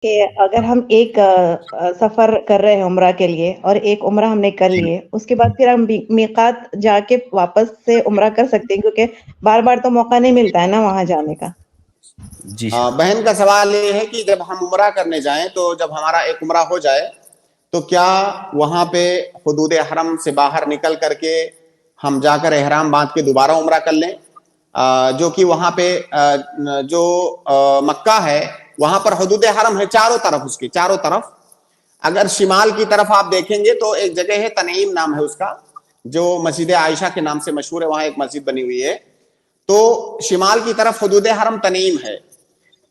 کہ اگر ہم ایک سفر کر رہے ہیں عمرہ کے لیے اور ایک عمرہ ہم نے کر جی لیے، اس کے بعد پھر ہم میقات جا کے واپس سے عمرہ کر سکتے ہیں، کیونکہ بار بار تو موقع نہیں ملتا ہے نا وہاں جانے کا۔ جی بہن کا سوال یہ ہے کہ جب ہم عمرہ کرنے جائیں تو جب ہمارا ایک عمرہ ہو جائے تو کیا وہاں پہ حدود حرم سے باہر نکل کر کے ہم جا کر احرام باندھ کے دوبارہ عمرہ کر لیں؟ جو کہ وہاں پہ جو مکہ ہے وہاں پر حدود حرم ہے چاروں طرف، اس کے چاروں طرف اگر شمال کی طرف آپ دیکھیں گے تو ایک جگہ ہے تنعیم نام ہے اس کا، جو مسجد عائشہ کے نام سے مشہور ہے، وہاں ایک مسجد بنی ہوئی ہے، تو شمال کی طرف حدود حرم تنعیم ہے۔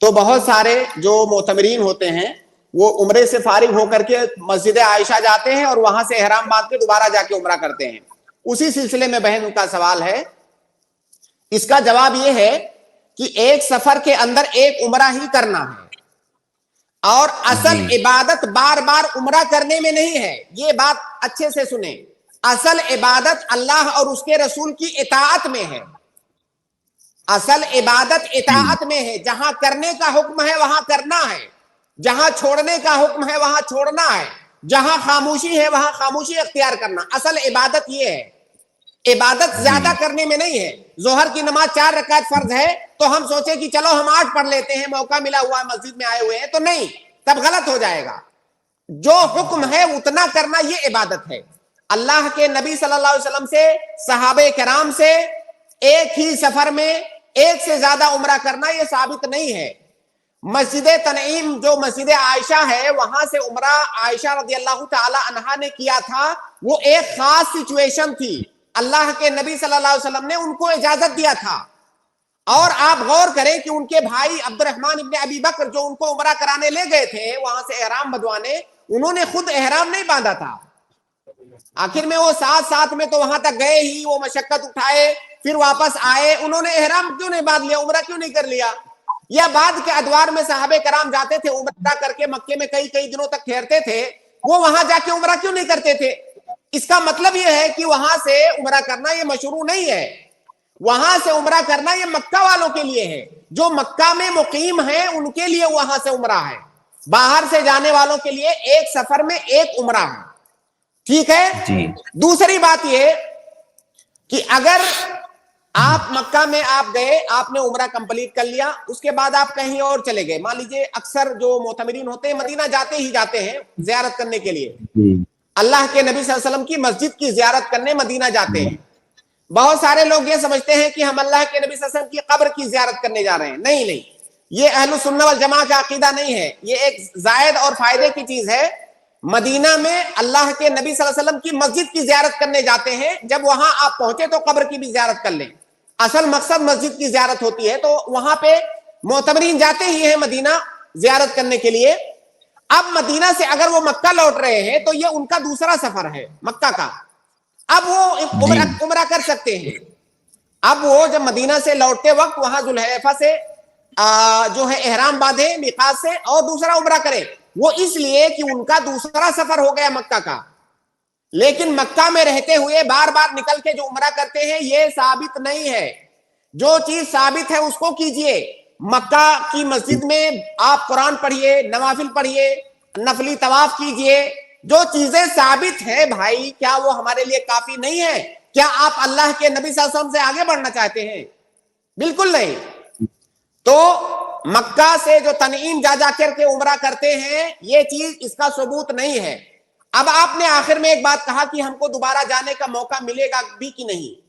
تو بہت سارے جو معتمرین ہوتے ہیں وہ عمرے سے فارغ ہو کر کے مسجد عائشہ جاتے ہیں اور وہاں سے احرام باندھ کے دوبارہ جا کے عمرہ کرتے ہیں۔ اسی سلسلے میں بہن کا سوال ہے، اس کا جواب یہ ہے کہ ایک سفر کے اندر ایک عمرہ ہی کرنا ہے، اور اصل عبادت بار بار عمرہ کرنے میں نہیں ہے۔ یہ بات اچھے سے سنیں، اصل عبادت اللہ اور اس کے رسول کی اطاعت میں ہے، اصل عبادت اطاعت میں ہے۔ جہاں کرنے کا حکم ہے وہاں کرنا ہے، جہاں چھوڑنے کا حکم ہے وہاں چھوڑنا ہے، جہاں خاموشی ہے وہاں خاموشی اختیار کرنا۔ اصل عبادت یہ ہے، عبادت زیادہ کرنے میں نہیں ہے۔ ظہر کی نماز 4 رکعت فرض ہے تو ہم سوچیں کہ چلو ہم 8 پڑھ لیتے ہیں، موقع ملا ہوا ہے مسجد میں آئے ہوئے ہیں، تو نہیں، تب غلط ہو جائے گا۔ جو حکم ہے اتنا کرنا یہ عبادت ہے۔ اللہ کے نبی صلی اللہ علیہ وسلم سے، صحابہ کرام سے ایک ہی سفر میں ایک سے زیادہ عمرہ کرنا یہ ثابت نہیں ہے۔ مسجد تنعیم جو مسجد عائشہ ہے وہاں سے عمرہ عائشہ رضی اللہ تعالی عنہا نے کیا تھا، وہ ایک خاص سچویشن تھی، اللہ کے نبی صلی اللہ علیہ وسلم نے ان کو اجازت دیا تھا۔ اور آپ غور کریں کہ ان کے بھائی عبد الرحمن ابن ابی بکر جو ان کو عمرہ کرانے لے گئے تھے وہاں سے احرام بدوانے، انہوں نے خود احرام نہیں باندھا تھا۔ آخر میں وہ ساتھ میں تو وہاں تک گئے ہی، وہ مشقت اٹھائے، پھر واپس آئے، انہوں نے احرام کیوں نہیں باندھ لیا، عمرہ کیوں نہیں کر لیا؟ یا بعد کے ادوار میں صحابہ کرام جاتے تھے عمرہ کر کے مکے میں کئی دنوں تک ٹھہرتے تھے، وہ وہاں جا کے عمرہ کیوں نہیں کرتے تھے؟ اس کا مطلب یہ ہے کہ وہاں سے عمرہ کرنا یہ مشروع نہیں ہے۔ وہاں سے عمرہ کرنا یہ مکہ والوں کے لیے ہے، جو مکہ میں مقیم ہیں ان کے لیے وہاں سے عمرہ ہے۔ باہر سے جانے والوں کے لیے ایک سفر میں ایک عمرہ ہے، ٹھیک ہے؟ دوسری بات یہ کہ اگر آپ مکہ میں آپ گئے، آپ نے عمرہ کمپلیٹ کر لیا، اس کے بعد آپ کہیں اور چلے گئے، مان لیجئے اکثر جو معتمرین ہوتے ہیں مدینہ جاتے ہی جاتے ہیں زیارت کرنے کے لیے، اللہ کے نبی صلی اللہ علیہ وسلم کی مسجد کی زیارت کرنے مدینہ جاتے ہیں۔ بہت سارے لوگ یہ سمجھتے ہیں کہ ہم اللہ کے نبی صلی اللہ علیہ وسلم کی قبر کی زیارت کرنے جا رہے ہیں۔ نہیں، یہ اہل سنہ والجماعہ کا عقیدہ نہیں ہے، یہ ایک زائد اور فائدے کی چیز ہے۔ مدینہ میں اللہ کے نبی صلی اللہ علیہ وسلم کی مسجد کی زیارت کرنے جاتے ہیں، جب وہاں آپ پہنچے تو قبر کی بھی زیارت کر لیں۔ اصل مقصد مسجد کی زیارت ہوتی ہے، تو وہاں پہ معتمرین جاتے ہی ہیں مدینہ زیارت کرنے کے لیے۔ اب مدینہ سے اگر وہ مکہ لوٹ رہے ہیں تو یہ ان کا دوسرا سفر ہے مکہ کا، اب وہ عمرہ کر سکتے ہیں۔ اب وہ جب مدینہ سے لوٹتے وقت وہاں ذوالحلیفہ سے جو ہے احرام باندھے میقات سے اور دوسرا عمرہ کرے، وہ اس لیے کہ ان کا دوسرا سفر ہو گیا مکہ کا۔ لیکن مکہ میں رہتے ہوئے بار بار نکل کے جو عمرہ کرتے ہیں یہ ثابت نہیں ہے۔ جو چیز ثابت ہے اس کو کیجئے۔ مکہ کی مسجد میں آپ قرآن پڑھیے، نوافل پڑھیے، نفلی طواف کیجئے۔ جو چیزیں ثابت ہیں بھائی، کیا وہ ہمارے لیے کافی نہیں ہے؟ کیا آپ اللہ کے نبی صلی اللہ علیہ وسلم سے آگے بڑھنا چاہتے ہیں؟ بالکل نہیں۔ تو مکہ سے جو تنعیم جا کر کے عمرہ کرتے ہیں یہ چیز اس کا ثبوت نہیں ہے۔ اب آپ نے آخر میں ایک بات کہا کہ ہم کو دوبارہ جانے کا موقع ملے گا بھی کہ نہیں۔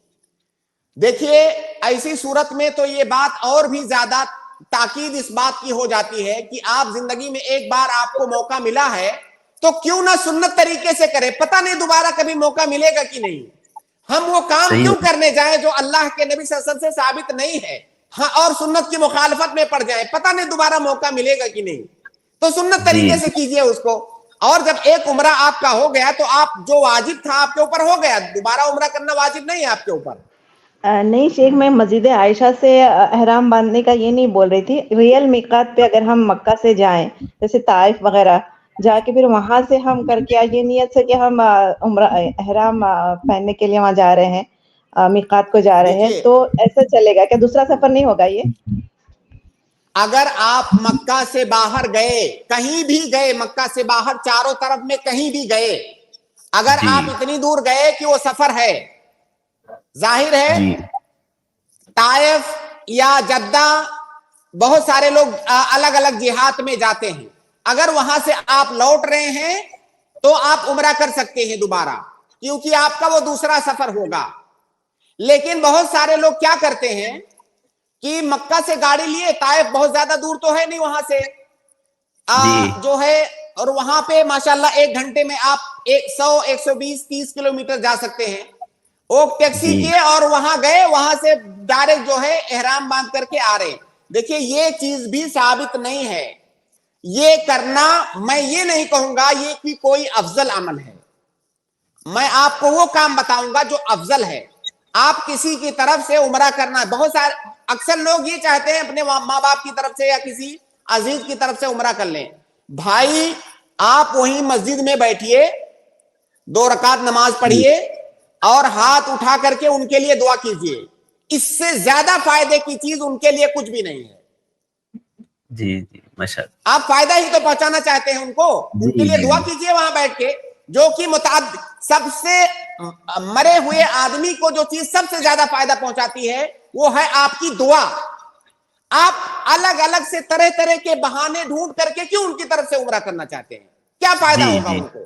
دیکھیے ایسی صورت میں تو یہ بات اور بھی زیادہ تاکید اس بات کی ہو جاتی ہے کہ آپ زندگی میں ایک بار آپ کو موقع ملا ہے تو کیوں نہ سنت طریقے سے کرے، پتہ نہیں دوبارہ کبھی موقع ملے گا کہ نہیں۔ ہم وہ کام کیوں کرنے جائیں جو اللہ کے نبی صلی اللہ علیہ وسلم سے ثابت نہیں ہے، ہاں، اور سنت کی مخالفت میں پڑ جائیں، پتہ نہیں دوبارہ موقع ملے گا کہ نہیں۔ تو سنت طریقے سے کیجئے اس کو، اور جب ایک عمرہ آپ کا ہو گیا تو آپ جو واجب تھا آپ کے اوپر ہو گیا، دوبارہ عمرہ کرنا واجب نہیں ہے آپ کے اوپر۔ نہیں شیخ، میں مسجد عائشہ سے احرام باندھنے کا یہ نہیں بول رہی تھی، ریئل میقات پہ اگر ہم مکہ سے جائیں جیسے طائف وغیرہ جا کے پھر وہاں سے ہم کر کے یہ نیت سے کہ ہم عمرہ احرام پہننے کے لیے وہاں جا رہے ہیں، میقات کو جا رہے ہیں، تو ایسا چلے گا کہ دوسرا سفر نہیں ہوگا یہ؟ اگر آپ مکہ سے باہر گئے, کہیں بھی گئے, مکہ سے باہر چاروں طرف میں کہیں بھی گئے, اگر آپ اتنی دور گئے کہ وہ سفر ہے, ظاہر ہے طائف یا جدہ بہت سارے لوگ الگ الگ جہات میں جاتے ہیں, اگر وہاں سے آپ لوٹ رہے ہیں تو آپ عمرہ کر سکتے ہیں دوبارہ, کیونکہ آپ کا وہ دوسرا سفر ہوگا. لیکن بہت سارے لوگ کیا کرتے ہیں کہ مکہ سے گاڑی لیے, طائف بہت زیادہ دور تو ہے نہیں وہاں سے جو ہے, اور وہاں پہ ماشاءاللہ 1 گھنٹے میں آپ 100 120 30 کلومیٹر جا سکتے ہیں. وہ ٹیکسی کیے اور وہاں گئے, وہاں سے ڈائریکٹ جو ہے احرام باندھ کر کے آ رہے. دیکھیے یہ چیز بھی ثابت نہیں ہے, یہ کرنا میں یہ نہیں کہوں گا یہ کہ کوئی افضل عمل ہے, میں آپ کو وہ کام بتاؤں گا جو افضل ہے. آپ کسی کی طرف سے عمرہ کرنا, بہت سارے اکثر لوگ یہ چاہتے ہیں اپنے ماں باپ کی طرف سے یا کسی عزیز کی طرف سے عمرہ کر لیں. بھائی آپ وہیں مسجد میں بیٹھیے, 2 رکعت نماز پڑھیے اور ہاتھ اٹھا کر کے ان کے لیے دعا کیجیے. اس سے زیادہ فائدے کی چیز ان کے لیے کچھ بھی نہیں ہے. جی جی ماشاءاللہ, آپ فائدہ ہی تو پہنچانا چاہتے ہیں ان کو, ان کے لیے دعا کیجیے وہاں بیٹھ کے. جو کہ سب سے مرے ہوئے آدمی کو جو چیز سب سے زیادہ فائدہ پہنچاتی ہے وہ ہے آپ کی دعا. آپ الگ الگ سے طرح طرح کے بہانے ڈھونڈ کر کے کیوں ان کی طرف سے عمرہ کرنا چاہتے ہیں؟ کیا فائدہ ہوگا ان کو؟